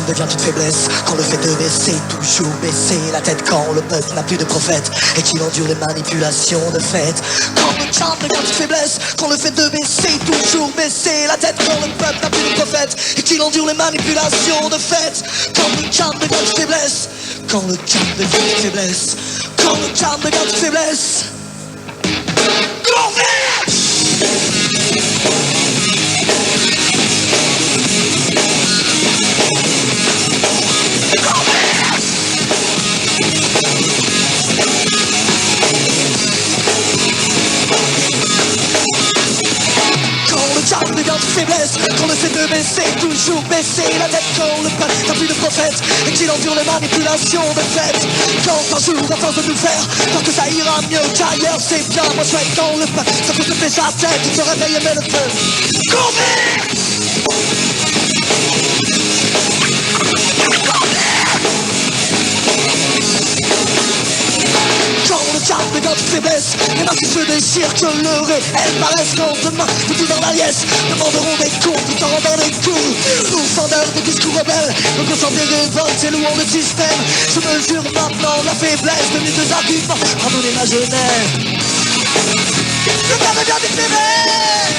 devient toute faiblesse, quand le fait de baisser, toujours baisser la tête, quand le peuple n'a plus de prophète et qu'il endure les manipulations de fait. Quand le charme devient toute faiblesse, quand le fait de baisser, toujours baisser la tête, quand le peuple n'a plus de prophète et qu'il endure les manipulations de fait. Quand le charme devient toute faiblesse, quand le charme devient toute faiblesse, quand le charme devient toute faiblesse. Charme devient toute faiblesse, quand le fait de baisser, toujours baisser la tête, quand le peuple n'a plus de prophète et qu'il endure les manipulations de fait. Quand un jour, à force de nous faire croire que ça ira mieux qu'ailleurs, c'est bien, moi souhaite quand le peuple, ça peut se faire sa tête, il se réveille et met le feu. Quand le charme devient toute faiblesse, les masques se déchirent, que le réel paraisse, quand demain, petits dans la liesse, demanderont des comptes tout en rendant des coups. Pourfendeurs des discours rebelles, le consent des révoltes et louant le système. Je mesure maintenant la faiblesse de mes deux arguments, pardonnez ma jeunesse. Le cœur devient toute faiblesse,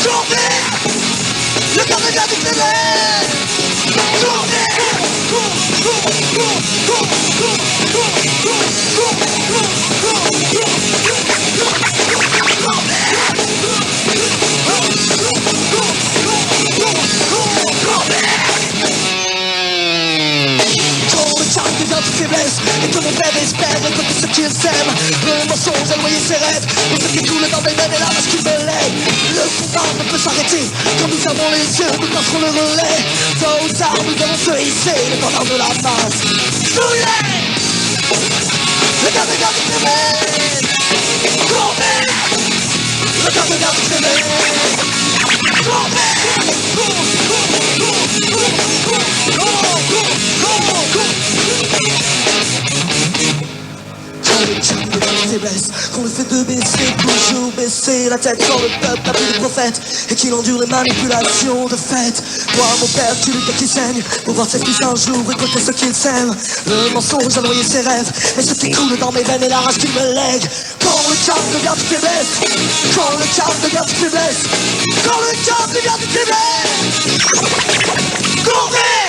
tournez. Le cœur devient toute faiblesse, tournez. Faiblesse et que mon père espère récolter ce qu'il sème. Le mensonge a noyé ses rêves, pour ce qui coule dans mes veines et là parce qu'il me lève. Le combat ne peut s'arrêter, quand nous avons les yeux, nous passerons le relais. Tôt ou tard, nous devons se hisser, le pendant de la masse. Souriez! Le cœur devient toute faiblesse, courbez! Le cœur devient toute faiblesse, courbez! Quand le fait de baisser, toujours baisser la tête, quand le peuple n'a plus de prophète et qu'il endure les manipulations de fait. Moi mon père qui lutte et qui saigne pour voir ses fils un jour récolter ce qu'il sème. Le mensonge a noyé ses rêves et ce qui coule dans mes veines et la rage qu'il me lègue. Quand le charme devient toute faiblesse, quand le charme devient toute faiblesse, quand le charme devient toute faiblesse, courez!